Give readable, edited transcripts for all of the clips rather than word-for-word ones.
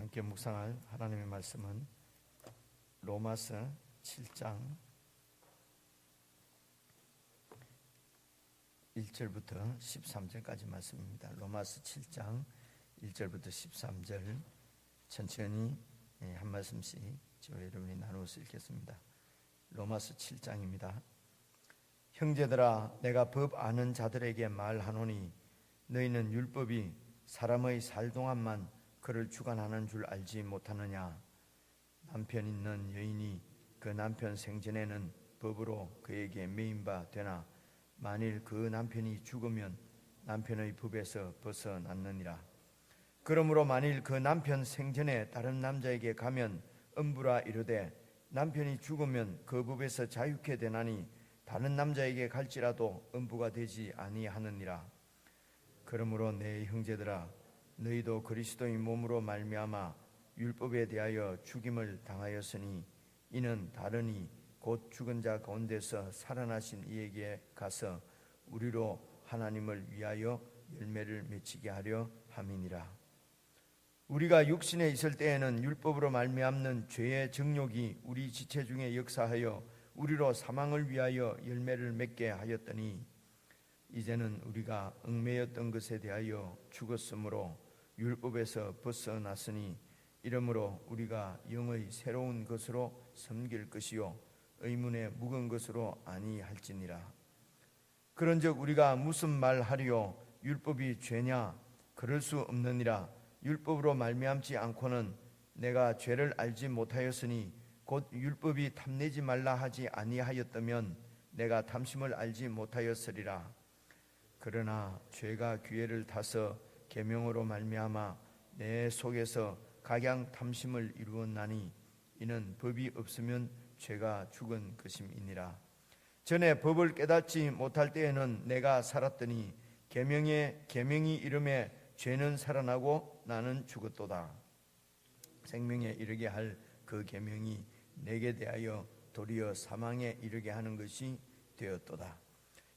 함께 묵상할 하나님의 말씀은 로마서 7장 1절부터 13절까지 말씀입니다. 로마서 7장 1절부터 13절 천천히 한 말씀씩 저와 여러분이 나누어서 읽겠습니다. 로마서 7장입니다. 형제들아, 내가 법 아는 자들에게 말하노니 너희는 율법이 사람의 살 동안만 그를 주관하는 줄 알지 못하느냐. 남편 있는 여인이 그 남편 생전에는 법으로 그에게 매인 바 되나 만일 그 남편이 죽으면 남편의 법에서 벗어났느니라. 그러므로 만일 그 남편 생전에 다른 남자에게 가면 음부라 이르되 남편이 죽으면 그 법에서 자유케 되나니 다른 남자에게 갈지라도 음부가 되지 아니하느니라. 그러므로 내 형제들아, 너희도 그리스도의 몸으로 말미암아 율법에 대하여 죽임을 당하였으니 이는 다르니 곧 죽은 자 가운데서 살아나신 이에게 가서 우리로 하나님을 위하여 열매를 맺히게 하려 함이니라. 우리가 육신에 있을 때에는 율법으로 말미암는 죄의 정욕이 우리 지체 중에 역사하여 우리로 사망을 위하여 열매를 맺게 하였더니 이제는 우리가 얽매였던 것에 대하여 죽었으므로 율법에서 벗어났으니 이러므로 우리가 영의 새로운 것으로 섬길 것이요 의문의 묵은 것으로 아니할지니라. 그런즉 우리가 무슨 말하리요? 율법이 죄냐? 그럴 수 없느니라. 율법으로 말미암지 않고는 내가 죄를 알지 못하였으니 곧 율법이 탐내지 말라 하지 아니하였다면 내가 탐심을 알지 못하였으리라. 그러나 죄가 기회를 타서 계명으로 말미암아 내 속에서 각양 탐심을 이루었나니 이는 법이 없으면 죄가 죽은 것임이니라. 전에 법을 깨닫지 못할 때에는 내가 살았더니 계명이 이름에 죄는 살아나고 나는 죽었도다. 생명에 이르게 할 그 계명이 내게 대하여 도리어 사망에 이르게 하는 것이 되었도다.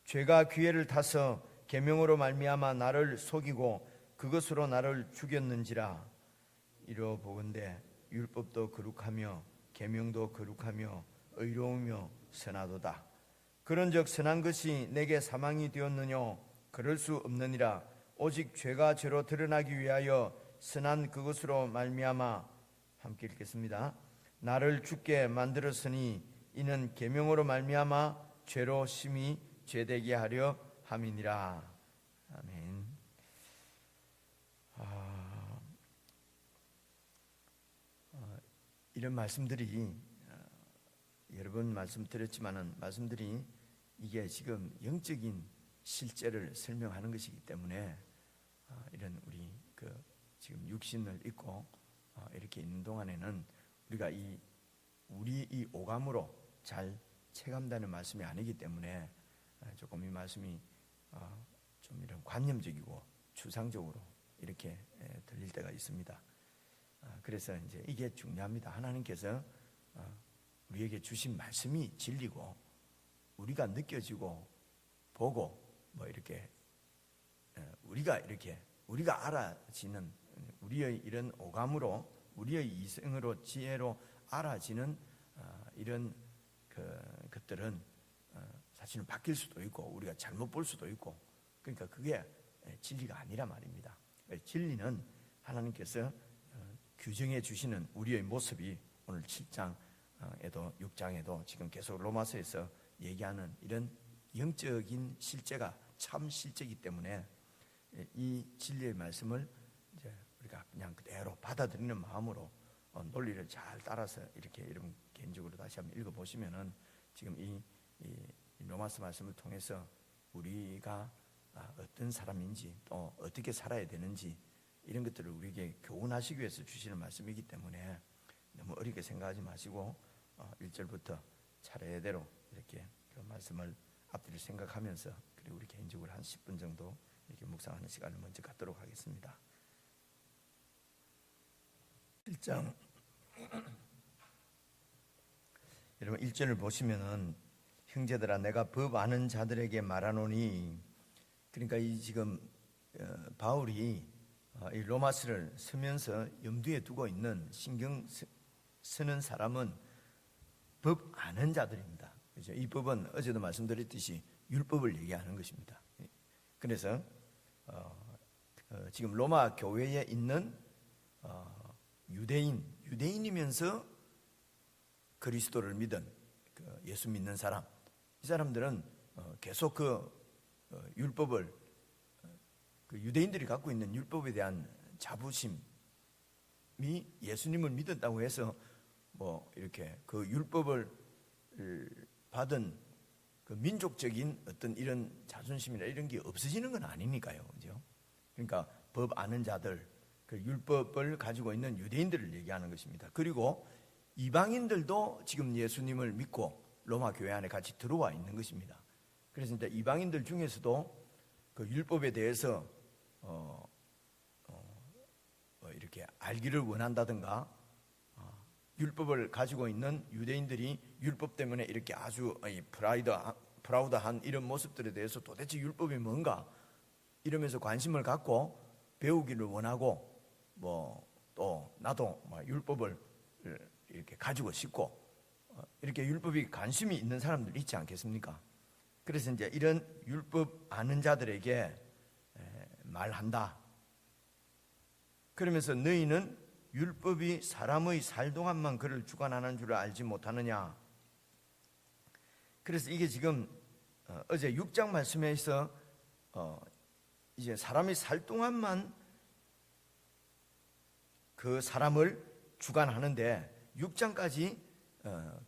죄가 기회를 타서 계명으로 말미암아 나를 속이고 그것으로 나를 죽였는지라. 이러 보건대 율법도 거룩하며 계명도 거룩하며 의로우며 선하도다. 그런즉 선한 것이 내게 사망이 되었느뇨? 그럴 수 없느니라. 오직 죄가 죄로 드러나기 위하여 선한 그것으로 말미암아 함께 읽겠습니다. 나를 죽게 만들었으니 이는 계명으로 말미암아 죄로 심히 죄되게 하려 함이니라. 아멘. 이런 말씀들이 여러 번 말씀드렸지만은 말씀들이 이게 지금 영적인 실제를 설명하는 것이기 때문에 이런 우리 지금 육신을 입고 이렇게 있는 동안에는 우리가 우리 이 오감으로 잘 체감되는 말씀이 아니기 때문에 조금 이 말씀이 좀 이런 관념적이고 추상적으로 이렇게 들릴 때가 있습니다. 그래서 이제 이게 중요합니다. 하나님께서 우리에게 주신 말씀이 진리고 우리가 느껴지고 보고 뭐 이렇게 우리가 알아지는 우리의 이런 오감으로 우리의 이성으로 지혜로 알아지는 이런 것들은 사실은 바뀔 수도 있고 우리가 잘못 볼 수도 있고 그러니까 그게 진리가 아니라 말입니다. 진리는 하나님께서 규정해 주시는 우리의 모습이 오늘 7장에도 6장에도 지금 계속 로마서에서 얘기하는 이런 영적인 실제가 참 실제이기 때문에 이 진리의 말씀을 이제 우리가 그냥 그대로 받아들이는 마음으로 논리를 잘 따라서 이렇게 여러분 개인적으로 다시 한번 읽어보시면은 지금 이 로마서 말씀을 통해서 우리가 어떤 사람인지 또 어떻게 살아야 되는지 이런 것들을 우리에게 교훈하시기 위해서 주시는 말씀이기 때문에 너무 어렵게 생각하지 마시고 1절부터 차례대로 이렇게 그 말씀을 앞뒤를 생각하면서 그리고 우리 개인적으로 한 10분 정도 이렇게 묵상하는 시간을 먼저 갖도록 하겠습니다. 1장 여러분 1절을 보시면은 형제들아 내가 법 아는 자들에게 말하노니 그러니까 이 지금 바울이 이 로마서를 쓰면서 염두에 두고 있는 신경 쓰는 사람은 법 아는 자들입니다. 그렇죠? 이 법은 어제도 말씀드렸듯이 율법을 얘기하는 것입니다. 그래서 지금 로마 교회에 있는 유대인이면서 그리스도를 믿은 예수 믿는 사람, 이 사람들은 계속 율법을 유대인들이 갖고 있는 율법에 대한 자부심이 예수님을 믿었다고 해서 이렇게 율법을 받은 민족적인 어떤 이런 자존심이나 이런 게 없어지는 건 아니니까요, 그죠? 그러니까 법 아는 자들, 율법을 가지고 있는 유대인들을 얘기하는 것입니다. 그리고 이방인들도 지금 예수님을 믿고 로마 교회 안에 같이 들어와 있는 것입니다. 그래서 이제 이방인들 중에서도 율법에 대해서 이렇게 알기를 원한다든가, 율법을 가지고 있는 유대인들이 율법 때문에 이렇게 아주 프라우드한 이런 모습들에 대해서 도대체 율법이 뭔가 이러면서 관심을 갖고 배우기를 원하고, 또 나도 율법을 이렇게 가지고 싶고, 이렇게 율법이 관심이 있는 사람들 있지 않겠습니까? 그래서 이제 이런 율법 아는 자들에게 말한다. 그러면서 너희는 율법이 사람의 살 동안만 그를 주관하는 줄을 알지 못하느냐. 그래서 이게 지금 어제 6장 말씀에서 이제 사람이 살 동안만 그 사람을 주관하는데 6장까지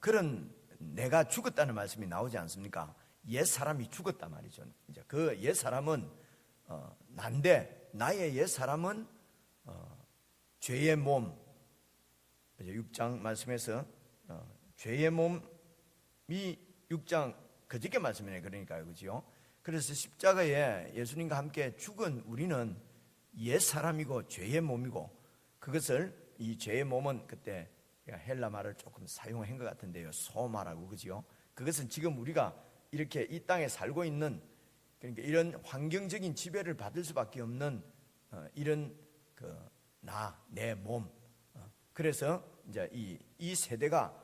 그런 내가 죽었다는 말씀이 나오지 않습니까? 옛 사람이 죽었단 말이죠. 이제 그 옛 사람은 난데, 나의 옛 사람은 죄의 몸, 6장 말씀에서 죄의 몸이 6장 그저께 말씀이네. 그러니까요, 그죠? 그래서 십자가에 예수님과 함께 죽은 우리는 옛 사람이고 죄의 몸이고, 그것을 이 죄의 몸은 그때 헬라 말을 조금 사용한 것 같은데요, 소마라고, 그죠? 그것은 지금 우리가 이렇게 이 땅에 살고 있는, 그러니까 이런 환경적인 지배를 받을 수밖에 없는 이런 내 몸. 그래서 이제 이 세대가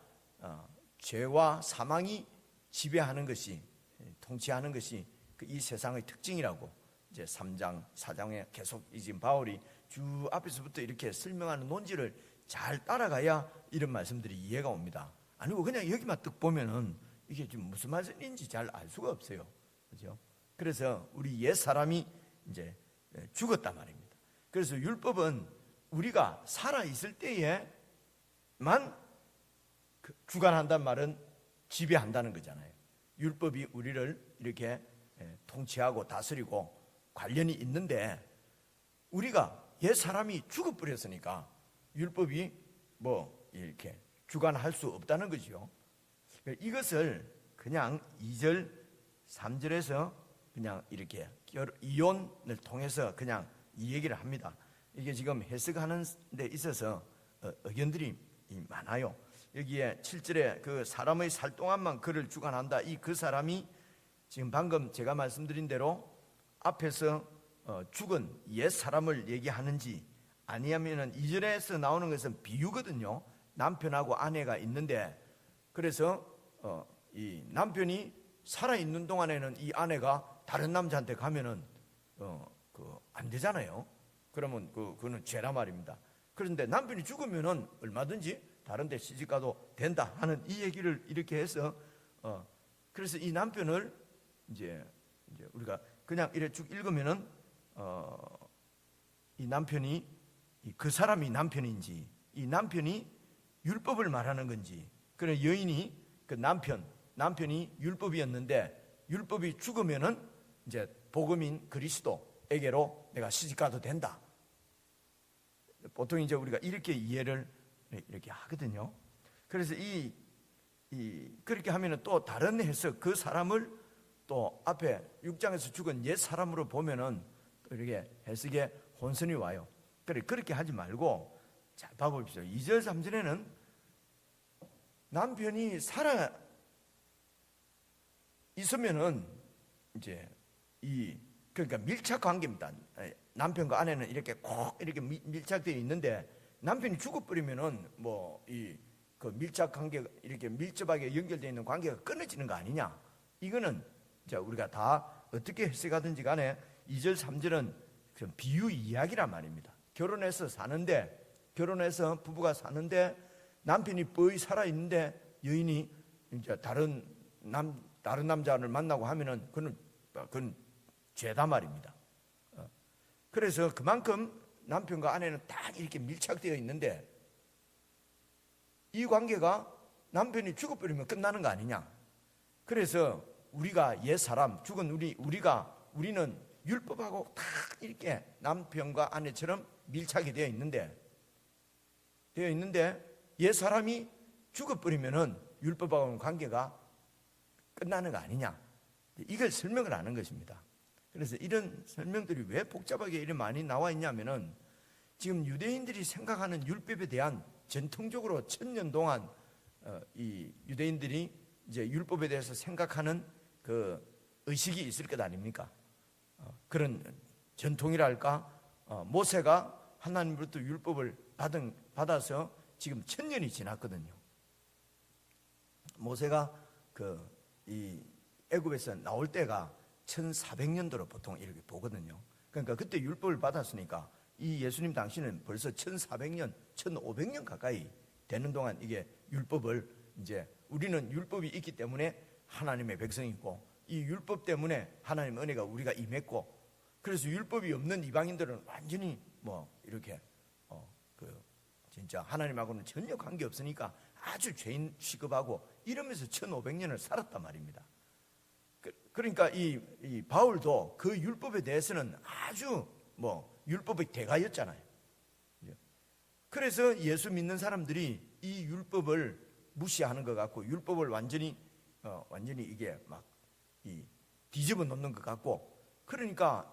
죄와 사망이 지배하는 것이, 통치하는 것이 이 세상의 특징이라고 이제 3장 4장에 계속 지금 바울이 주 앞에서부터 이렇게 설명하는 논지를 잘 따라가야 이런 말씀들이 이해가 옵니다. 아니고 그냥 여기만 딱 보면은 이게 지금 무슨 말씀인지 잘 알 수가 없어요, 그렇죠? 그래서 우리 옛 사람이 이제 죽었단 말입니다. 그래서 율법은 우리가 살아 있을 때에만 주관한다는 말은 지배한다는 거잖아요. 율법이 우리를 이렇게 통치하고 다스리고 관련이 있는데, 우리가 옛 사람이 죽어버렸으니까 율법이 이렇게 주관할 수 없다는 거죠. 이것을 그냥 2절 3절에서 그냥 이렇게 이혼을 통해서 그냥 이 얘기를 합니다. 이게 지금 해석하는 데 있어서 의견들이 많아요. 여기에 7절에 그 사람의 살 동안만 그를 주관한다, 그 사람이 지금 방금 제가 말씀드린 대로 앞에서 죽은 옛 사람을 얘기하는지, 아니하면은 2절에서 나오는 것은 비유거든요. 남편하고 아내가 있는데, 그래서 이 남편이 살아있는 동안에는 이 아내가 다른 남자한테 가면은 안 되잖아요. 그러면 그거는 죄라 말입니다. 그런데 남편이 죽으면은 얼마든지 다른 데 시집가도 된다 하는 이 얘기를 이렇게 해서 그래서 이 남편을 이제 우리가 그냥 이렇게 쭉 읽으면은 이 남편이 그 사람이 남편인지, 이 남편이 율법을 말하는 건지, 그래 여인이 그 남편이 율법이었는데 율법이 죽으면은 이제 복음인 그리스도에게로 내가 시집가도 된다. 보통 이제 우리가 이렇게 이해를 이렇게 하거든요. 그래서 그렇게 하면은 또 다른 해석, 그 사람을 또 앞에 6장에서 죽은 옛 사람으로 보면은 또 이렇게 해석에 혼선이 와요. 그렇게 하지 말고 잘 봐보십시오. 2절 3절에는 남편이 살아 있으면은 이제 그러니까 밀착 관계입니다. 남편과 아내는 이렇게 꼭 이렇게 밀착되어 있는데 남편이 죽어버리면은 뭐 이 그 밀착 관계가 이렇게 밀접하게 연결되어 있는 관계가 끊어지는 거 아니냐? 이거는 자 우리가 다 어떻게 해석하든지 간에 2절 3절은 비유 이야기란 말입니다. 결혼해서 부부가 사는데 남편이 뻔히 살아 있는데 여인이 이제 다른 남자를 만나고 하면은 그건 죄다 말입니다. 그래서 그만큼 남편과 아내는 딱 이렇게 밀착되어 있는데 이 관계가 남편이 죽어버리면 끝나는 거 아니냐? 그래서 우리가 옛 사람 죽은 우리는 율법하고 딱 이렇게 남편과 아내처럼 밀착이 되어 있는데 옛 사람이 죽어버리면은 율법하고는 관계가 끝나는 거 아니냐? 이걸 설명을 하는 것입니다. 그래서 이런 설명들이 왜 복잡하게 이렇게 많이 나와 있냐면은 지금 유대인들이 생각하는 율법에 대한 전통적으로 1000년 동안 이 유대인들이 이제 율법에 대해서 생각하는 그 의식이 있을 것 아닙니까? 그런 전통이랄까? 모세가 하나님으로부터 율법을 받아서 지금 1000년이 지났거든요. 모세가 이 애굽에서 나올 때가 1400년도로 보통 이렇게 보거든요. 그러니까 그때 율법을 받았으니까 이 예수님 당시는 벌써 1400년, 1500년 가까이 되는 동안 이게 율법을 이제 우리는 율법이 있기 때문에 하나님의 백성이고 이 율법 때문에 하나님의 은혜가 우리가 임했고 그래서 율법이 없는 이방인들은 완전히 뭐 이렇게 진짜 하나님하고는 전혀 관계 없으니까 아주 죄인 취급하고 이러면서 1500년을 살았단 말입니다. 그러니까 이 바울도 그 율법에 대해서는 아주 뭐 율법의 대가였잖아요. 그래서 예수 믿는 사람들이 이 율법을 무시하는 것 같고 율법을 완전히 이게 막 뒤집어 놓는 것 같고 그러니까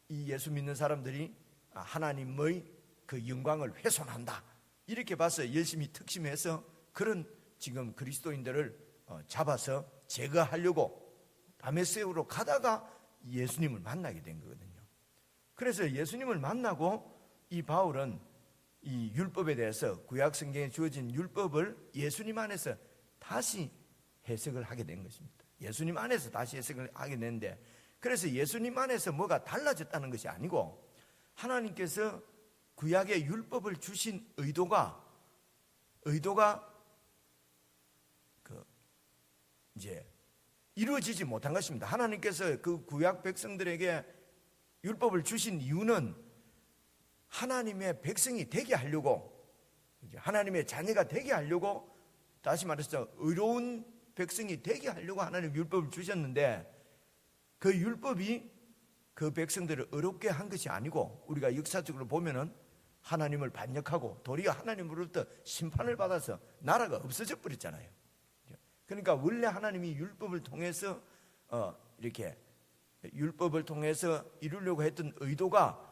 이 예수 믿는 사람들이 하나님의 그 영광을 훼손한다 이렇게 봐서 열심히 특심해서 그런 지금 그리스도인들을 잡아서 제거하려고 다메섹으로 가다가 예수님을 만나게 된 거거든요. 그래서 예수님을 만나고 이 바울은 이 율법에 대해서 구약 성경에 주어진 율법을 예수님 안에서 다시 해석을 하게 된 것입니다. 예수님 안에서 다시 해석을 하게 됐는데 그래서 예수님 안에서 뭐가 달라졌다는 것이 아니고 하나님께서 구약의 율법을 주신 의도가 이제 이루어지지 못한 것입니다. 하나님께서 그 구약 백성들에게 율법을 주신 이유는 하나님의 백성이 되게 하려고 하나님의 자녀가 되게 하려고 다시 말해서 의로운 백성이 되게 하려고 하나님 율법을 주셨는데 그 율법이 그 백성들을 어렵게 한 것이 아니고 우리가 역사적으로 보면은 하나님을 반역하고 도리어 하나님으로부터 심판을 받아서 나라가 없어져 버렸잖아요. 그러니까 원래 하나님이 율법을 통해서 이렇게 율법을 통해서 이루려고 했던 의도가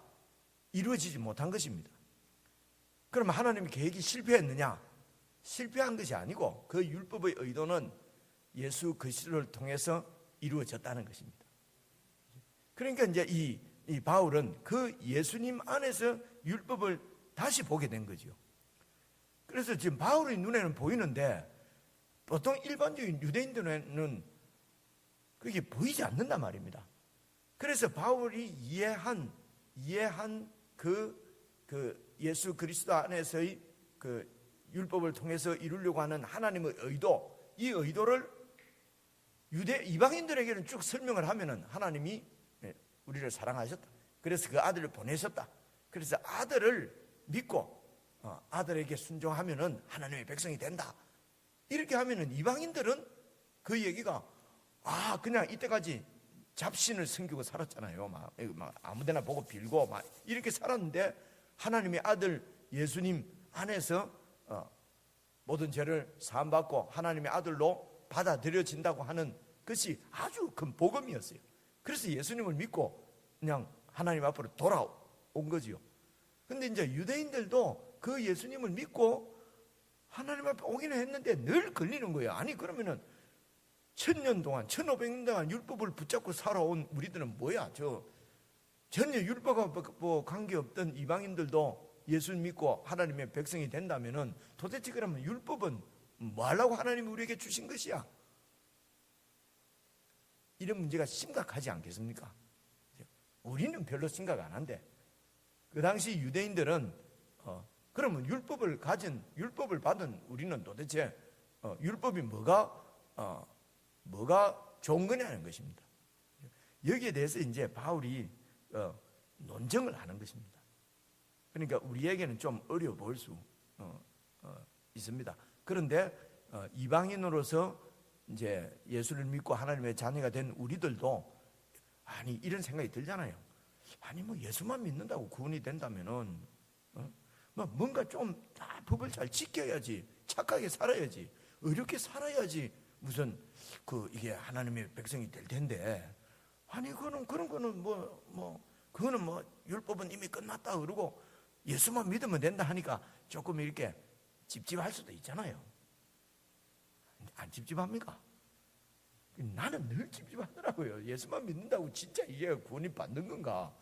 이루어지지 못한 것입니다. 그럼 하나님의 계획이 실패했느냐? 실패한 것이 아니고 그 율법의 의도는 예수 그리스도를 통해서 이루어졌다는 것입니다. 그러니까 이제 이 바울은 그 예수님 안에서 율법을 다시 보게 된 거죠. 그래서 지금 바울의 눈에는 보이는데 보통 일반적인 유대인들에는 그게 보이지 않는단 말입니다. 그래서 바울이 이해한 그 예수 그리스도 안에서의 그 율법을 통해서 이루려고 하는 하나님의 의도, 이 의도를 이방인들에게는 쭉 설명을 하면은 하나님이 우리를 사랑하셨다. 그래서 그 아들을 보내셨다. 그래서 아들을 믿고 아들에게 순종하면은 하나님의 백성이 된다. 이렇게 하면은 이방인들은 그 얘기가 그냥 이때까지 잡신을 섬기고 살았잖아요. 막 아무데나 보고 빌고 막 이렇게 살았는데 하나님의 아들 예수님 안에서 모든 죄를 사함받고 하나님의 아들로 받아들여진다고 하는 것이 아주 큰 복음이었어요. 그래서 예수님을 믿고 그냥 하나님 앞으로 돌아온 거지요. 근데 이제 유대인들도 그 예수님을 믿고 하나님 앞에 오기는 했는데 늘 걸리는 거예요. 아니 그러면은 1000년 동안 1500년 동안 율법을 붙잡고 살아온 우리들은 뭐야? 전혀 율법과 뭐 관계없던 이방인들도 예수 믿고 하나님의 백성이 된다면은 도대체 그러면 율법은 뭐 하려고 하나님이 우리에게 주신 것이야? 이런 문제가 심각하지 않겠습니까? 우리는 별로 심각 안 한데 그 당시 유대인들은 그러면 율법을 받은 우리는 도대체 율법이 뭐가 좋은 거냐는 것입니다. 여기에 대해서 이제 바울이 논쟁을 하는 것입니다. 그러니까 우리에게는 좀 어려워 보일 수 있습니다. 그런데 이방인으로서 이제 예수를 믿고 하나님의 자녀가 된 우리들도 아니 이런 생각이 들잖아요. 아니 뭐 예수만 믿는다고 구원이 된다면은 뭐 뭔가 좀 다 법을 잘 지켜야지, 착하게 살아야지, 이렇게 살아야지 무슨 이게 하나님의 백성이 될 텐데, 아니 그런 거는 그거는 뭐 율법은 이미 끝났다 그러고 예수만 믿으면 된다 하니까 조금 이렇게 찝찝할 수도 있잖아요. 안 찝찝합니까? 나는 늘 찝찝하더라고요. 예수만 믿는다고 진짜 이게 구원이 받는 건가?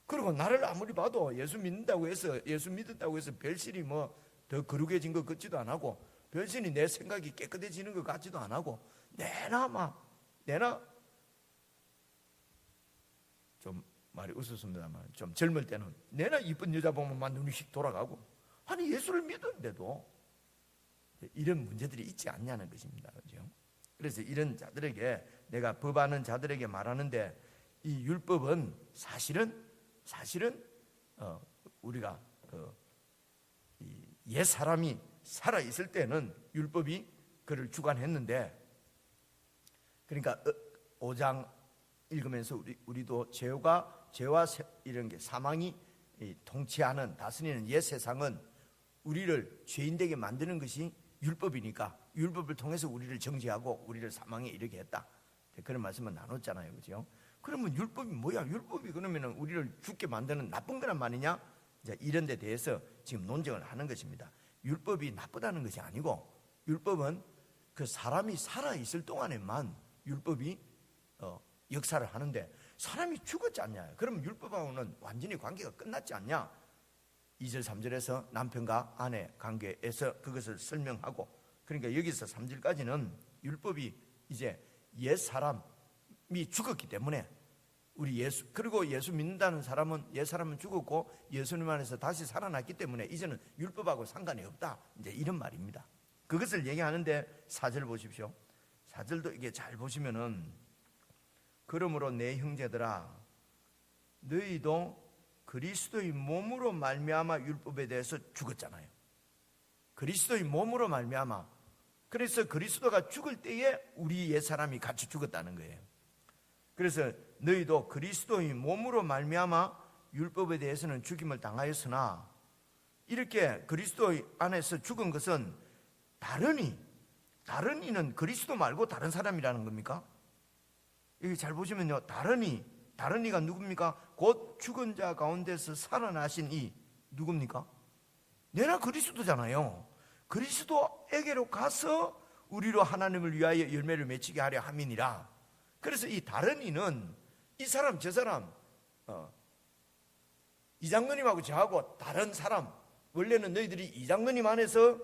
그리고 나를 아무리 봐도 예수 믿는다고 해서 예수 믿었다고 해서 별실이 뭐 더 거룩해진 것 같지도 안 하고, 별신이 내 생각이 깨끗해지는 것 같지도 안 하고, 내나 좀 말이 웃었습니다만 좀 젊을 때는 내나 이쁜 여자 보면 막 눈이 휙 돌아가고, 아니 예수를 믿었는데도 이런 문제들이 있지 않냐는 것입니다. 그렇죠? 그래서 이런 자들에게 내가 법하는 자들에게 말하는데, 이 율법은 사실은 우리가 옛 사람이 살아 있을 때는 율법이 그를 주관했는데, 그러니까 5장 읽으면서 우리도 죄와 이런 게 사망이 통치하는 다스리는 옛 세상은 우리를 죄인되게 만드는 것이 율법이니까 율법을 통해서 우리를 정죄하고 우리를 사망에 이르게 했다. 그런 말씀을 나눴잖아요. 그죠? 그러면 율법이 뭐야? 율법이 그러면 우리를 죽게 만드는 나쁜 거란 말이냐? 이런 데 대해서 지금 논쟁을 하는 것입니다. 율법이 나쁘다는 것이 아니고, 율법은 그 사람이 살아있을 동안에만 율법이 역사를 하는데, 사람이 죽었지 않냐? 그러면 율법하고는 완전히 관계가 끝났지 않냐? 2절 3절에서 남편과 아내 관계에서 그것을 설명하고, 그러니까 여기서 3절까지는 율법이 이제 옛 사람이 죽었기 때문에 그리고 예수 믿는다는 사람은 옛 사람은 죽었고 예수님 안에서 다시 살아났기 때문에 이제는 율법하고 상관이 없다, 이제 이런 말입니다. 그것을 얘기하는데 4절 보십시오. 4절도 이게 잘 보시면은, 그러므로 내 형제들아 너희도 그리스도의 몸으로 말미암아 율법에 대해서 죽었잖아요. 그리스도의 몸으로 말미암아, 그래서 그리스도가 죽을 때에 우리 옛사람이 같이 죽었다는 거예요. 그래서 너희도 그리스도의 몸으로 말미암아 율법에 대해서는 죽임을 당하였으나, 이렇게 그리스도 안에서 죽은 것은 다른 이는 그리스도 말고 다른 사람이라는 겁니까? 여기 잘 보시면요, 다른 이가 누굽니까? 곧 죽은 자 가운데서 살아나신 이 누굽니까? 내나 그리스도잖아요. 그리스도에게로 가서 우리로 하나님을 위하여 열매를 맺히게 하려 함이니라. 그래서 이 다른 이는 이 사람 저 사람, 이장로님하고 저하고 다른 사람, 원래는 너희들이 이장로님 안에서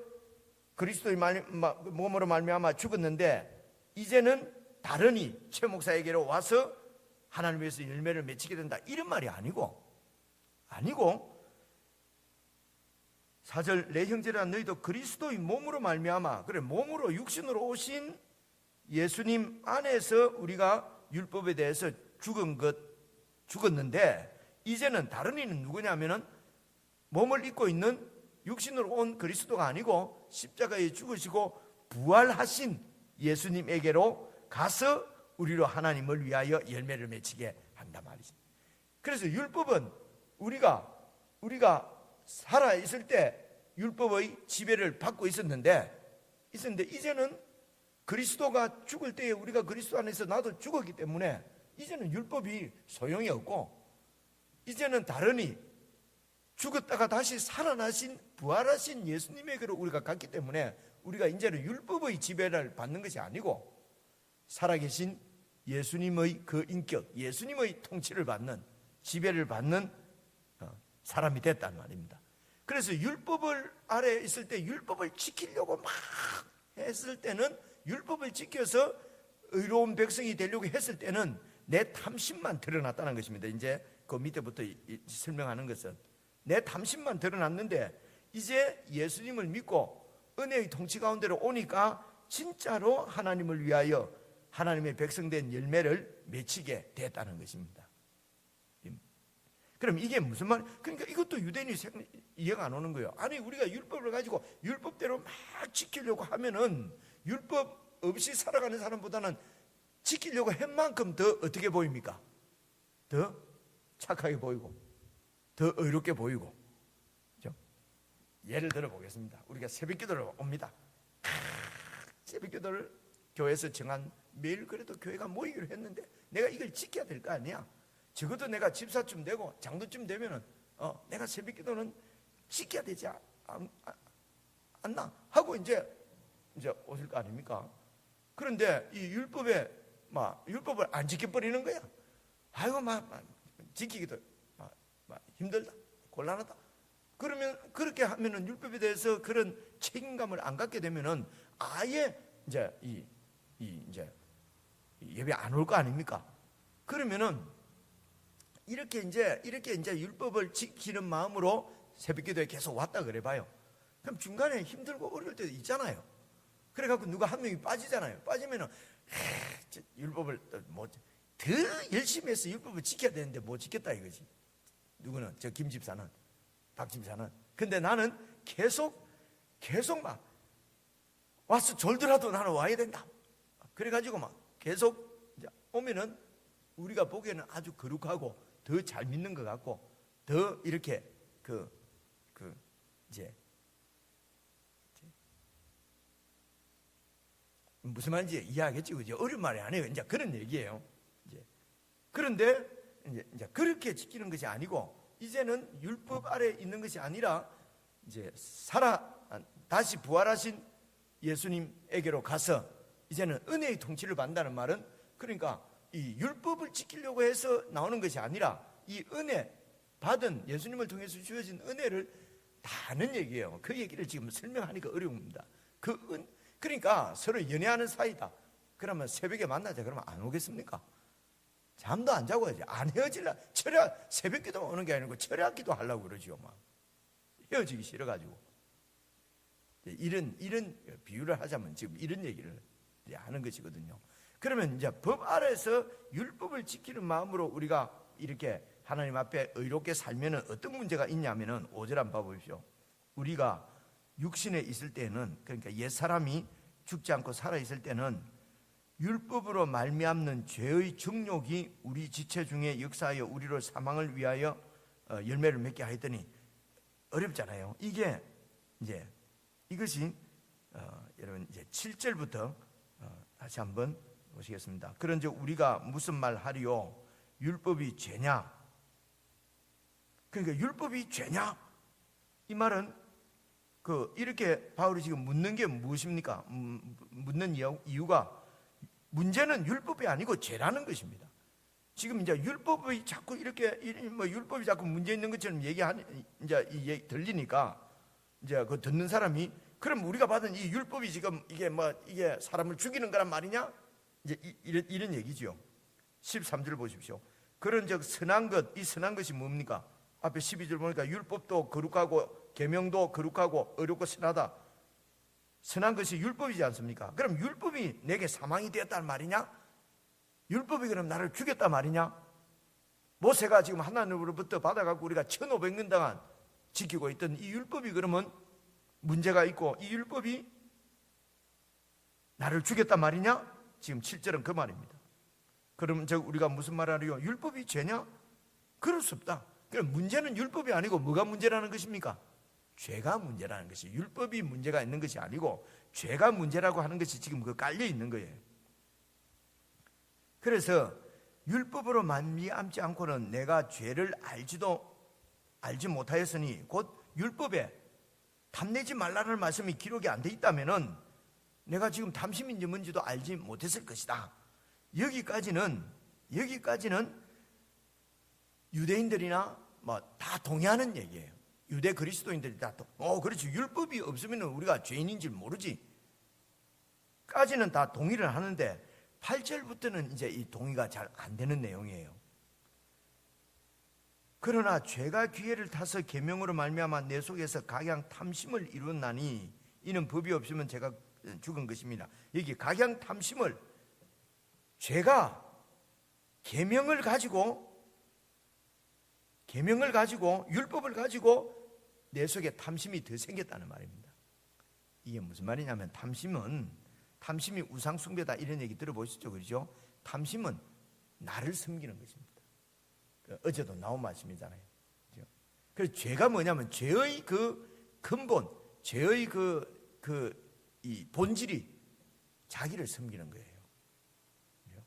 그리스도의 몸으로 말미암아 죽었는데 이제는 다른 이 최 목사에게로 와서 하나님 위해서 열매를 맺히게 된다, 이런 말이 아니고 4절 내 형제라 너희도 그리스도의 몸으로 말미암아, 그래 몸으로 육신으로 오신 예수님 안에서 우리가 율법에 대해서 죽었는데, 이제는 다른 이는 누구냐면은 몸을 입고 있는 육신으로 온 그리스도가 아니고 십자가에 죽으시고 부활하신 예수님에게로 가서 우리로 하나님을 위하여 열매를 맺히게 한다 말이지. 그래서 율법은 우리가 살아 있을 때 율법의 지배를 받고 있었는데 이제는 그리스도가 죽을 때에 우리가 그리스도 안에서 나도 죽었기 때문에 이제는 율법이 소용이 없고, 이제는 다르니 죽었다가 다시 살아나신 부활하신 예수님에게로 우리가 갔기 때문에 우리가 이제는 율법의 지배를 받는 것이 아니고 살아계신 예수님의 그 인격, 예수님의 통치를 받는 지배를 받는 사람이 됐단 말입니다. 그래서 율법을 아래에 있을 때 율법을 지키려고 막 했을 때는, 율법을 지켜서 의로운 백성이 되려고 했을 때는 내 탐심만 드러났다는 것입니다. 이제 그 밑에부터 설명하는 것은 내 탐심만 드러났는데, 이제 예수님을 믿고 은혜의 통치 가운데로 오니까 진짜로 하나님을 위하여 하나님의 백성된 열매를 맺히게 됐다는 것입니다. 그럼 이게 무슨 말? 그러니까 이것도 유대인이 이해가 안 오는 거예요. 아니, 우리가 율법을 가지고 율법대로 막 지키려고 하면은 율법 없이 살아가는 사람보다는 지키려고 한 만큼 더 어떻게 보입니까? 더 착하게 보이고 더 의롭게 보이고. 그렇죠? 예를 들어 보겠습니다. 우리가 새벽 기도를 옵니다. 새벽 기도를 교회에서 정한, 매일 그래도 교회가 모이기로 했는데 내가 이걸 지켜야 될 거 아니야. 적어도 내가 집사쯤 되고 장로쯤 되면은 내가 새벽 기도는 지켜야 되지 않나 하고 이제 오실 거 아닙니까? 그런데 이 율법을 안 지켜버리는 거야. 아이고, 지키기도 힘들다, 곤란하다. 그러면 그렇게 하면은 율법에 대해서 그런 책임감을 안 갖게 되면은 아예 이제 예배 안 올 거 아닙니까? 그러면은 이렇게 이제 율법을 지키는 마음으로 새벽기도에 계속 왔다 그래 봐요. 그럼 중간에 힘들고 어려울 때도 있잖아요. 그래갖고 누가 한 명이 빠지잖아요. 빠지면은 율법을 더 열심히 해서 율법을 지켜야 되는데 못 지켰다 이거지. 누구는, 저 김 집사는, 박 집사는. 근데 나는 계속 막 와서 졸더라도 나는 와야 된다. 그래가지고 막 계속 이제 오면은 우리가 보기에는 아주 거룩하고 더 잘 믿는 것 같고 더 이렇게 이제 무슨 말인지 이해하겠지, 그죠? 어려운 말이 아니에요. 이제 그런 얘기예요. 그런데 이제 그렇게 지키는 것이 아니고, 이제는 율법 아래 있는 것이 아니라 이제 다시 부활하신 예수님에게로 가서 이제는 은혜의 통치를 받는다는 말은, 그러니까 이 율법을 지키려고 해서 나오는 것이 아니라 이 은혜 받은, 예수님을 통해서 주어진 은혜를 다 아는 얘기예요. 그 얘기를 지금 설명하니까 어려웁니다. 그러니까 서로 연애하는 사이다. 그러면 새벽에 만나자 그러면 안 오겠습니까? 잠도 안 자고 해야지. 안 헤어질라. 새벽 기도 오는 게 아니고 철야 기도 하려고 그러죠. 막 헤어지기 싫어가지고. 이런 비유를 하자면 지금 이런 얘기를 하는 것이거든요. 그러면 이제 법 아래서 율법을 지키는 마음으로 우리가 이렇게 하나님 앞에 의롭게 살면은 어떤 문제가 있냐면은 5절 한번 봐보십시오. 우리가 육신에 있을 때는, 그러니까 옛사람이 죽지 않고 살아있을 때는 율법으로 말미암는 죄의 정욕이 우리 지체 중에 역사하여 우리로 사망을 위하여 열매를 맺게 하였더니, 어렵잖아요. 이게 이제 이것이 여러분 이제 7절부터 다시 한번 보시겠습니다. 그런즉 우리가 무슨 말 하리요? 율법이 죄냐? 그러니까 율법이 죄냐? 이 말은 이렇게 바울이 지금 묻는 게 무엇입니까? 묻는 이유가, 문제는 율법이 아니고 죄라는 것입니다. 지금 이제 율법이 자꾸 율법이 자꾸 문제 있는 것처럼 이제 들리니까 이제 그 듣는 사람이, 그럼 우리가 받은 이 율법이 지금 이게 사람을 죽이는 거란 말이냐? 이제 이런 얘기죠. 13절 보십시오. 그런즉 선한 것, 이 선한 것이 뭡니까? 앞에 12절 보니까 율법도 거룩하고 계명도 거룩하고 의롭고 선하다. 선한 것이 율법이지 않습니까? 그럼 율법이 내게 사망이 되었단 말이냐? 율법이 그럼 나를 죽였단 말이냐? 모세가 지금 하나님으로부터 받아갖고 우리가 1500년 동안 지키고 있던 이 율법이 그러면 문제가 있고, 이 율법이 나를 죽였단 말이냐? 지금 7절은 그 말입니다. 그럼 우리가 무슨 말하리요? 율법이 죄냐? 그럴 수 없다. 그럼 문제는 율법이 아니고 뭐가 문제라는 것입니까? 죄가 문제라는 것이, 율법이 문제가 있는 것이 아니고 죄가 문제라고 하는 것이 지금 깔려 있는 거예요. 그래서 율법으로 말미암지 않고는 내가 죄를 알지 못하였으니, 곧 율법에 탐내지 말라는 말씀이 기록이 안 돼 있다면은 내가 지금 탐심인지 뭔지도 알지 못했을 것이다. 여기까지는 유대인들이나 뭐 다 동의하는 얘기예요. 유대 그리스도인들이 다 그렇지, 율법이 없으면 우리가 죄인인 줄 모르지 까지는 다 동의를 하는데 8절부터는 이제 이 동의가 잘 안 되는 내용이에요. 그러나 죄가 기회를 타서 계명으로 말미암아 내 속에서 각양 탐심을 이루었나니 이는 법이 없으면 제가 죽은 것입니다. 여기 각양 탐심을, 죄가 계명을 가지고 율법을 가지고 내 속에 탐심이 더 생겼다는 말입니다. 이게 무슨 말이냐면 탐심이 우상숭배다 이런 얘기 들어보시죠, 그렇죠? 탐심은 나를 섬기는 것입니다. 어제도 나온 말씀이잖아요. 그렇죠? 그래서 죄가 뭐냐면 죄의 그 근본, 죄의 이 본질이 자기를 섬기는 거예요. 그렇죠?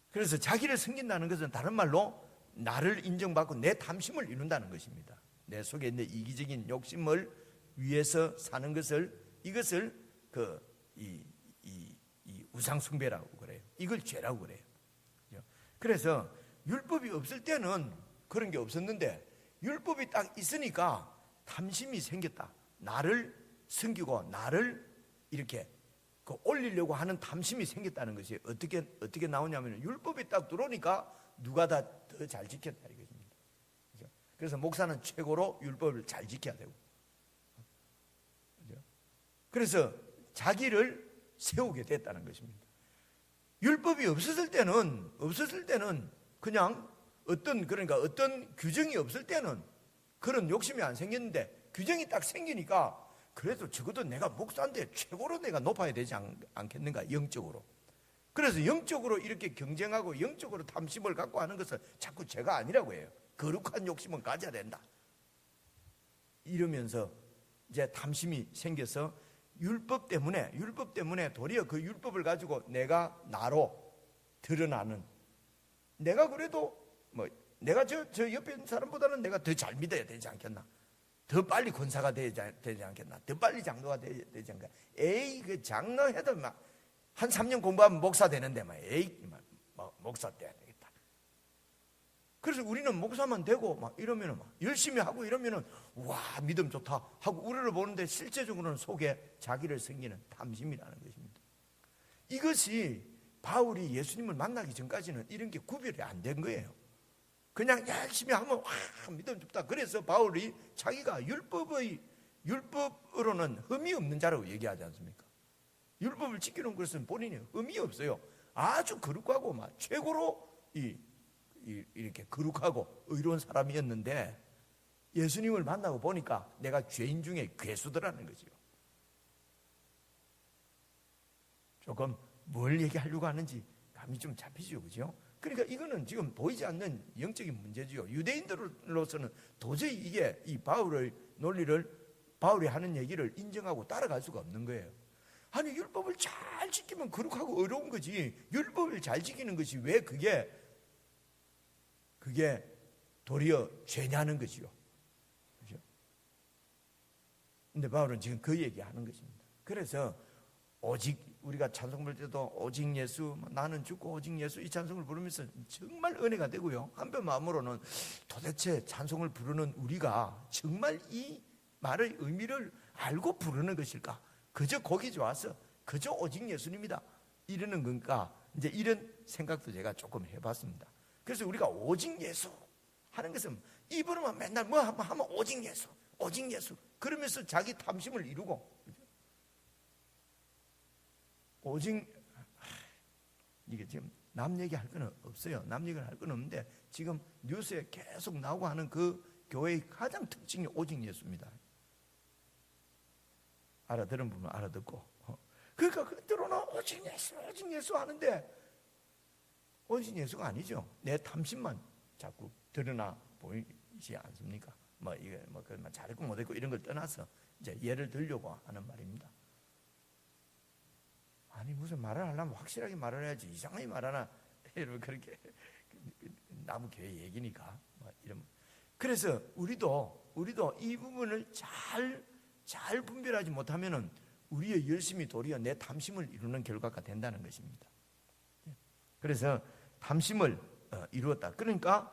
그래서 자기를 섬긴다는 것은 다른 말로 나를 인정받고 내 탐심을 이룬다는 것입니다. 내 속에 있는 이기적인 욕심을 위해서 사는 이것을 이 우상숭배라고 그래요. 이걸 죄라고 그래요. 그래서 율법이 없을 때는 그런 게 없었는데 율법이 딱 있으니까 탐심이 생겼다. 나를 섬기고 나를 이렇게 올리려고 하는 탐심이 생겼다는 것이 어떻게 나오냐면 율법이 딱 들어오니까 누가 다 더 잘 지켰다 이것입니다. 그래서 목사는 최고로 율법을 잘 지켜야 되고, 그래서 자기를 세우게 됐다는 것입니다. 율법이 없었을 때는 그냥 어떤 규정이 없을 때는 그런 욕심이 안 생겼는데 규정이 딱 생기니까 그래도 적어도 내가 목사인데 최고로 내가 높아야 되지 않겠는가, 영적으로. 그래서 영적으로 이렇게 경쟁하고 영적으로 탐심을 갖고 하는 것은 자꾸 죄가 아니라고 해요. 거룩한 욕심은 가져야 된다. 이러면서 이제 탐심이 생겨서 율법 때문에 도리어 그 율법을 가지고 내가 나로 드러나는, 내가 그래도 내가 저 옆에 있는 사람보다는 내가 더 잘 믿어야 되지 않겠나, 더 빨리 권사가 되지 않겠나, 더 빨리 장로가 되지 않겠나. 그 장로해도 한 3년 공부하면 목사 되는데 목사 돼야 되겠다. 그래서 우리는 목사만 되고 이러면은 열심히 하고 이러면은 와, 믿음 좋다 하고 우리를 보는데 실제적으로는 속에 자기를 섬기는 탐심이라는 것입니다. 이것이 바울이 예수님을 만나기 전까지는 이런 게 구별이 안 된 거예요. 그냥 열심히 하면 와, 믿음 좋다. 그래서 바울이 자기가 율법으로는 흠이 없는 자라고 얘기하지 않습니까? 율법을 지키는 것은 본인이 흠이 없어요. 아주 거룩하고 최고로 이렇게 거룩하고 의로운 사람이었는데 예수님을 만나고 보니까 내가 죄인 중에 괴수더라는 거죠. 조금 뭘 얘기하려고 하는지 감이 좀 잡히죠, 그죠? 그러니까 이거는 지금 보이지 않는 영적인 문제지요. 유대인들로서는 도저히 이게 이 바울의 논리를, 바울이 하는 얘기를 인정하고 따라갈 수가 없는 거예요. 아니, 율법을 잘 지키면 거룩하고 의로운 거지, 율법을 잘 지키는 것이 왜 그게 도리어 죄냐는 거지요. 그죠? 근데 바울은 지금 그 얘기하는 것입니다. 그래서 오직, 우리가 찬송 부를 때도 오직 예수, 나는 죽고 오직 예수, 이 찬송을 부르면서 정말 은혜가 되고요. 한편 마음으로는 도대체 찬송을 부르는 우리가 정말 이 말의 의미를 알고 부르는 것일까? 그저 곡이 좋아서 그저 오직 예수님이다 이러는 건가? 이제 이런 생각도 제가 조금 해봤습니다. 그래서 우리가 오직 예수 하는 것은 입으로만 맨날 뭐 하면 오직 예수, 오직 예수 그러면서 자기 탐심을 이루고, 오직, 이게 지금 남 얘기할 건 없어요. 남 얘기를 할 건 없는데 지금 뉴스에 계속 나오고 하는 그 교회의 가장 특징이 오직 예수입니다. 알아들은 분은 알아듣고, 그러니까 들어오나 오직 예수 하는데 오직 예수가 아니죠. 내 탐심만 자꾸 드러나 보이지 않습니까? 이게 잘했고 못했고 이런 걸 떠나서 이제 예를 들려고 하는 말입니다. 아니, 무슨 말을 하려면 확실하게 말을 해야지 이상하게 말하나 여러분, 그렇게 남은 교회 얘기니까 이런. 그래서 우리도 이 부분을 잘 분별하지 못하면은 우리의 열심이 도리어 내 탐심을 이루는 결과가 된다는 것입니다. 그래서 탐심을 이루었다. 그러니까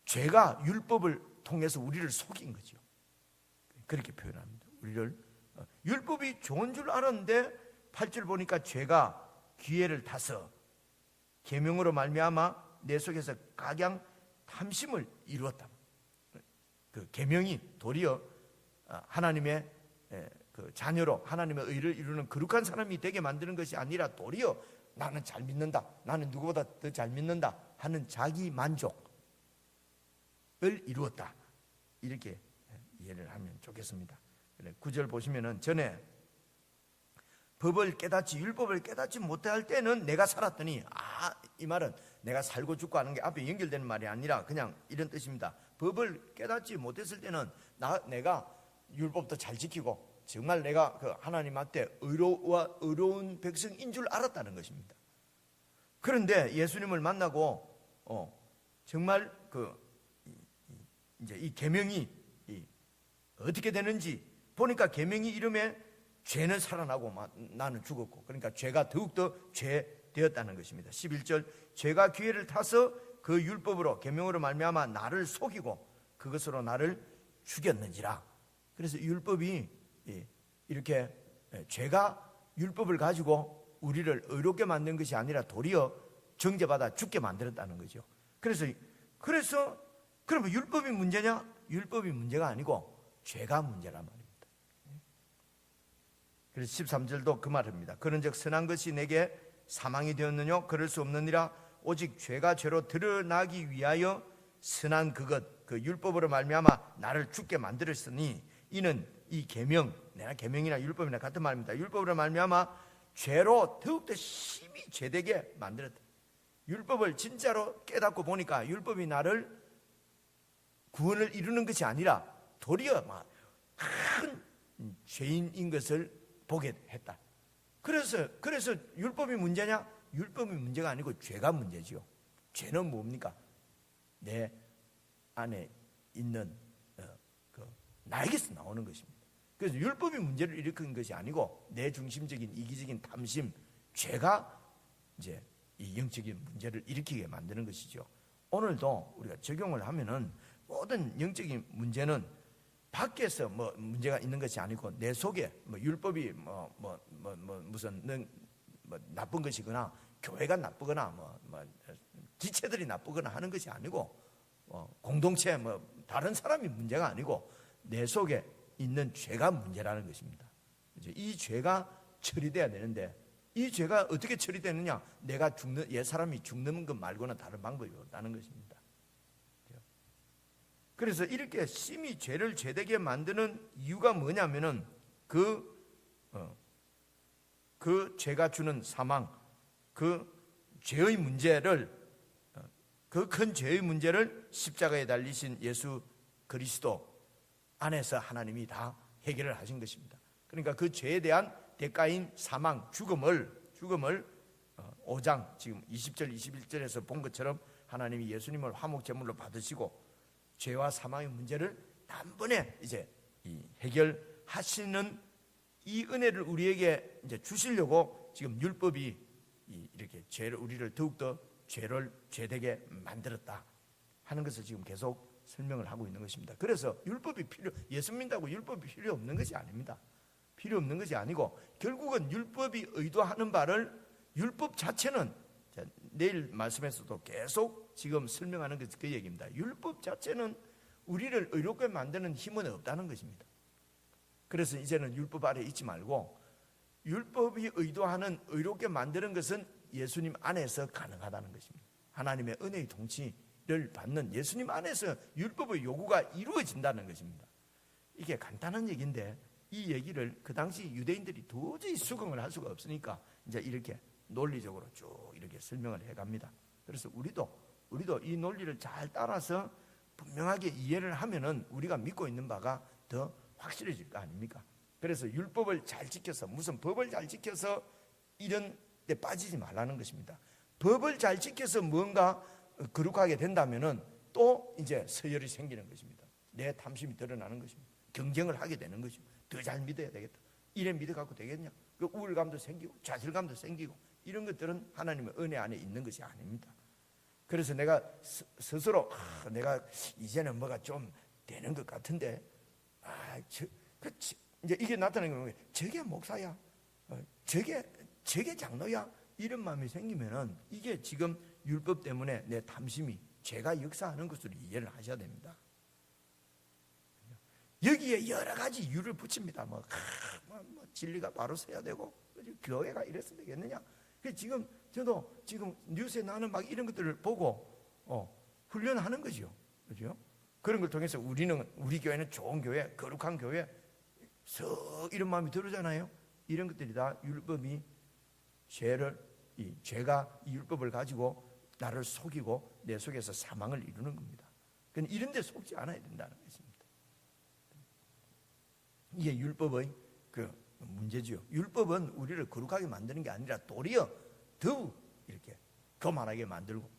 죄가 율법을 통해서 우리를 속인 거죠. 그렇게 표현합니다. 우리를 율법이 좋은 줄 알았는데 8절 보니까 죄가 기회를 타서 계명으로 말미암아 내 속에서 각양 탐심을 이루었다. 그 계명이 도리어 하나님의 그 자녀로 하나님의 의를 이루는 거룩한 사람이 되게 만드는 것이 아니라 도리어 나는 잘 믿는다, 나는 누구보다 더 잘 믿는다 하는 자기 만족을 이루었다. 이렇게 이해를 하면 좋겠습니다. 9절 보시면은 전에 법을 깨닫지 율법을 깨닫지 못할 때는 내가 살았더니 이 말은 내가 살고 죽고 하는 게 앞에 연결되는 말이 아니라 그냥 이런 뜻입니다. 법을 깨닫지 못했을 때는 내가 율법도 잘 지키고 정말 내가 그 하나님한테 의로운 백성인 줄 알았다는 것입니다. 그런데 예수님을 만나고 정말 이제 이 계명이 어떻게 되는지 보니까 계명이 이름에 죄는 살아나고 나는 죽었고, 그러니까 죄가 더욱더 죄 되었다는 것입니다. 11절 죄가 기회를 타서 그 율법으로 계명으로 말미암아 나를 속이고 그것으로 나를 죽였는지라. 그래서 율법이 이렇게 죄가 율법을 가지고 우리를 의롭게 만든 것이 아니라 도리어 정죄받아 죽게 만들었다는 거죠. 그래서 그러면 율법이 문제냐? 율법이 문제가 아니고 죄가 문제란 말입니다. 그래서 13절도 그 말입니다. 그런즉 선한 것이 내게 사망이 되었느냐? 그럴 수 없느니라. 오직 죄가 죄로 드러나기 위하여 선한 그것 그 율법으로 말미암아 나를 죽게 만들었으니 이는 이 계명, 내가 계명이나 율법이나 같은 말입니다. 율법으로 말미암아 죄로 더욱더 심히 죄되게 만들었다. 율법을 진짜로 깨닫고 보니까 율법이 나를 구원을 이루는 것이 아니라 도리어 큰 죄인인 것을 보게 했다. 그래서 율법이 문제냐? 율법이 문제가 아니고 죄가 문제지요. 죄는 뭡니까? 내 안에 있는 나에게서 나오는 것입니다. 그래서 율법이 문제를 일으킨 것이 아니고 내 중심적인 이기적인 탐심, 죄가 이제 이 영적인 문제를 일으키게 만드는 것이죠. 오늘도 우리가 적용을 하면은 모든 영적인 문제는 밖에서 문제가 있는 것이 아니고 내 속에 율법이 무슨 나쁜 것이거나 교회가 나쁘거나 지체들이 나쁘거나 하는 것이 아니고 공동체 다른 사람이 문제가 아니고 내 속에 있는 죄가 문제라는 것입니다. 이 죄가 처리돼야 되는데 이 죄가 어떻게 처리되느냐? 내가 죽는 옛 사람이 죽는 것 말고는 다른 방법이 없다는 것입니다. 그래서 이렇게 심히 죄를 죄되게 만드는 이유가 뭐냐면은 그 죄가 주는 사망, 그 죄의 문제를 그 큰 죄의 문제를 십자가에 달리신 예수 그리스도 안에서 하나님이 다 해결을 하신 것입니다. 그러니까 그 죄에 대한 대가인 사망, 죽음을 5장 지금 20절 21절에서 본 것처럼 하나님이 예수님을 화목제물로 받으시고 죄와 사망의 문제를 단번에 이제 해결하시는 이 은혜를 우리에게 이제 주시려고 지금 율법이 이렇게 우리를 더욱더 죄를 죄되게 만들었다 하는 것을 지금 계속 설명을 하고 있는 것입니다. 그래서 율법이 예수 믿는다고 율법이 필요 없는 것이 아닙니다. 필요 없는 것이 아니고 결국은 율법이 의도하는 바를 율법 자체는 내일 말씀에서도 계속 지금 설명하는 게 그 얘기입니다. 율법 자체는 우리를 의롭게 만드는 힘은 없다는 것입니다. 그래서 이제는 율법 아래 있지 말고 율법이 의도하는 의롭게 만드는 것은 예수님 안에서 가능하다는 것입니다. 하나님의 은혜의 통치를 받는 예수님 안에서 율법의 요구가 이루어진다는 것입니다. 이게 간단한 얘기인데 이 얘기를 그 당시 유대인들이 도저히 수긍을 할 수가 없으니까 이제 이렇게 논리적으로 쭉 이렇게 설명을 해갑니다. 그래서 우리도 이 논리를 잘 따라서 분명하게 이해를 하면은 우리가 믿고 있는 바가 더 확실해질 거 아닙니까? 그래서 율법을 잘 지켜서 무슨 법을 잘 지켜서 이런 데 빠지지 말라는 것입니다. 법을 잘 지켜서 뭔가 거룩하게 된다면은 또 이제 서열이 생기는 것입니다. 내 탐심이 드러나는 것입니다. 경쟁을 하게 되는 것이죠. 더 잘 믿어야 되겠다. 이래 믿어갖고 되겠냐? 그 우울감도 생기고 좌절감도 생기고 이런 것들은 하나님의 은혜 안에 있는 것이 아닙니다. 그래서 내가 스스로 내가 이제는 뭐가 좀 되는 것 같은데 이제 이게 나타나는 거예요. 저게 목사야, 저게 장로야, 이런 마음이 생기면은 이게 지금 율법 때문에 내 탐심이 죄가 역사하는 것으로 이해를 하셔야 됩니다. 여기에 여러 가지 이유를 붙입니다. 뭐 진리가 바로 서야 되고, 교회가 이래서 되겠느냐. 지금 저도 지금 뉴스에 나오는 막 이런 것들을 보고 훈련하는 거죠. 그죠? 그런 걸 통해서 우리 교회는 좋은 교회, 거룩한 교회, 이런 마음이 들잖아요. 이런 것들이 다 율법이 죄가 이 율법을 가지고 나를 속이고 내 속에서 사망을 이루는 겁니다. 그러니까 이런 데 속지 않아야 된다는 것입니다. 이게 율법의 그 문제지요. 율법은 우리를 거룩하게 만드는 게 아니라 도리어 더욱 이렇게 거만하게 만들고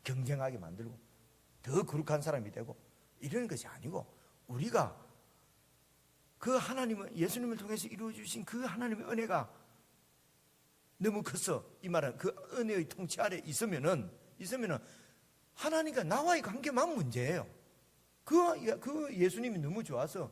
경쟁하게 만들고 더 거룩한 사람이 되고 이런 것이 아니고, 우리가 그 하나님은 예수님을 통해서 이루어 주신 그 하나님의 은혜가 너무 커서, 이 말은 그 은혜의 통치 아래 있으면은 하나님과 나와의 관계만 문제예요. 그 예수님이 너무 좋아서,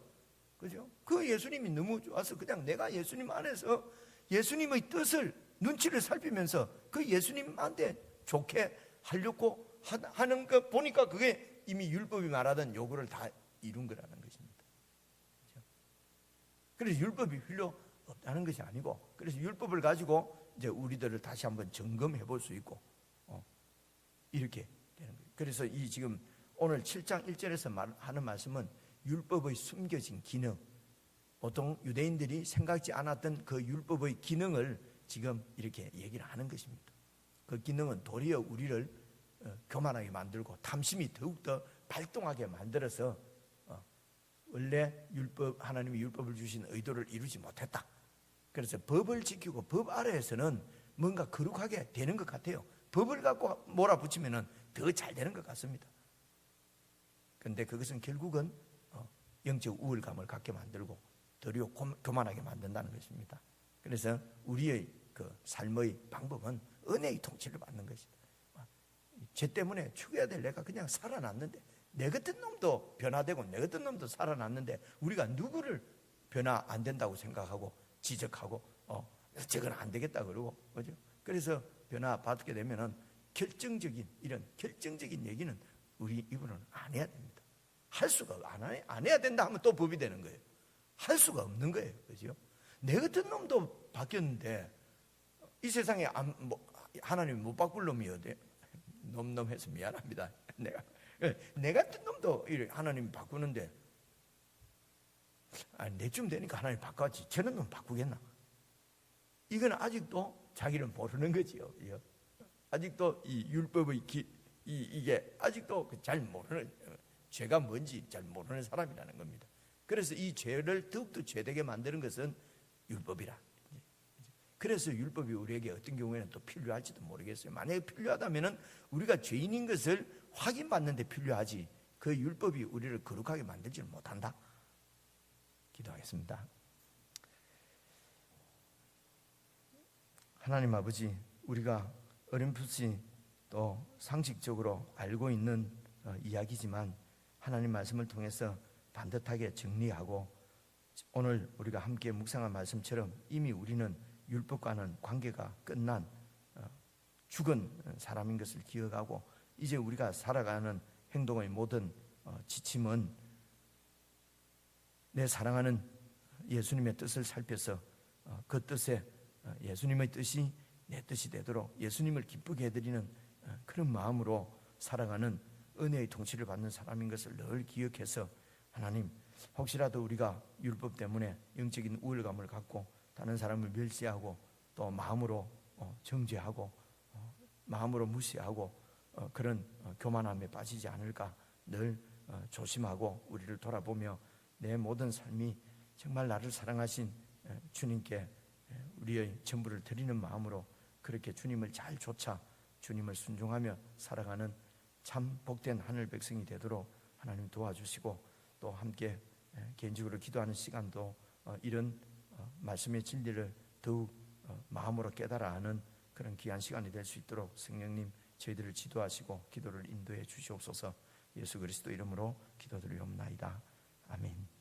그죠? 그 예수님이 너무 좋아서 그냥 내가 예수님 안에서 예수님의 뜻을 눈치를 살피면서 그 예수님한테 좋게 하려고 하는 거 보니까 그게 이미 율법이 말하던 요구를 다 이룬 거라는 것입니다. 그렇죠? 그래서 율법이 필요 없다는 것이 아니고, 그래서 율법을 가지고 이제 우리들을 다시 한번 점검해 볼 수 있고 이렇게 되는 거예요. 그래서 이 지금 오늘 7장 1절에서 하는 말씀은 율법의 숨겨진 기능, 보통 유대인들이 생각지 않았던 그 율법의 기능을 지금 이렇게 얘기를 하는 것입니다. 그 기능은 도리어 우리를 교만하게 만들고 탐심이 더욱더 발동하게 만들어서 원래 하나님이 율법을 주신 의도를 이루지 못했다. 그래서 법을 지키고 법 아래에서는 뭔가 거룩하게 되는 것 같아요. 법을 갖고 몰아붙이면 더 잘 되는 것 같습니다. 그런데 그것은 결국은 영적 우월감을 갖게 만들고 도리어 교만하게 만든다는 것입니다. 그래서 우리의 그 삶의 방법은 은혜의 통치를 받는 것이다. 죄 때문에 죽어야 될 내가 그냥 살아났는데, 내 같은 놈도 변화되고 내 같은 놈도 살아났는데, 우리가 누구를 변화 안 된다고 생각하고 지적하고 저건 안 되겠다 그러고, 그죠? 그래서 변화 받게 되면은 이런 결정적인 얘기는 우리 입으로는 안 해야 됩니다. 할 수가 안 해야 된다 하면 또 법이 되는 거예요. 할 수가 없는 거예요. 그죠? 내 같은 놈도 바뀌었는데 이 세상에 하나님이 못 바꿀 놈이 어디? 놈해서 미안합니다. 내 같은 놈도 하나님이 바꾸는데 내쯤 되니까 하나님 바꿔지 저런 놈 바꾸겠나? 이건 아직도 자기를 모르는 거지요. 아직도 이 율법의 이게 아직도 잘 모르는, 죄가 뭔지 잘 모르는 사람이라는 겁니다. 그래서 이 죄를 더욱더 죄되게 만드는 것은 율법이라. 그래서 율법이 우리에게 어떤 경우에는 또 필요할지도 모르겠어요. 만약에 필요하다면 우리가 죄인인 것을 확인받는 데 필요하지, 그 율법이 우리를 거룩하게 만들지를 못한다. 기도하겠습니다. 하나님 아버지, 우리가 어렴풋이 또 상식적으로 알고 있는 이야기지만 하나님 말씀을 통해서 반듯하게 정리하고, 오늘 우리가 함께 묵상한 말씀처럼 이미 우리는 율법과는 관계가 끝난 죽은 사람인 것을 기억하고, 이제 우리가 살아가는 행동의 모든 지침은 내 사랑하는 예수님의 뜻을 살펴서 그 뜻에 예수님의 뜻이 내 뜻이 되도록 예수님을 기쁘게 해드리는 그런 마음으로 살아가는 은혜의 통치를 받는 사람인 것을 늘 기억해서, 하나님, 혹시라도 우리가 율법 때문에 영적인 우월감을 갖고 다른 사람을 멸시하고 또 마음으로 정죄하고 마음으로 무시하고 그런 교만함에 빠지지 않을까 늘 조심하고 우리를 돌아보며 내 모든 삶이 정말 나를 사랑하신 주님께 우리의 전부를 드리는 마음으로 그렇게 주님을 잘 좇아 주님을 순종하며 살아가는 참 복된 하늘 백성이 되도록 하나님 도와주시고, 또 함께 개인적으로 기도하는 시간도 이런 말씀의 진리를 더욱 마음으로 깨달아 하는 그런 귀한 시간이 될 수 있도록 성령님 저희들을 지도하시고 기도를 인도해 주시옵소서. 예수 그리스도 이름으로 기도드리옵나이다. 아멘.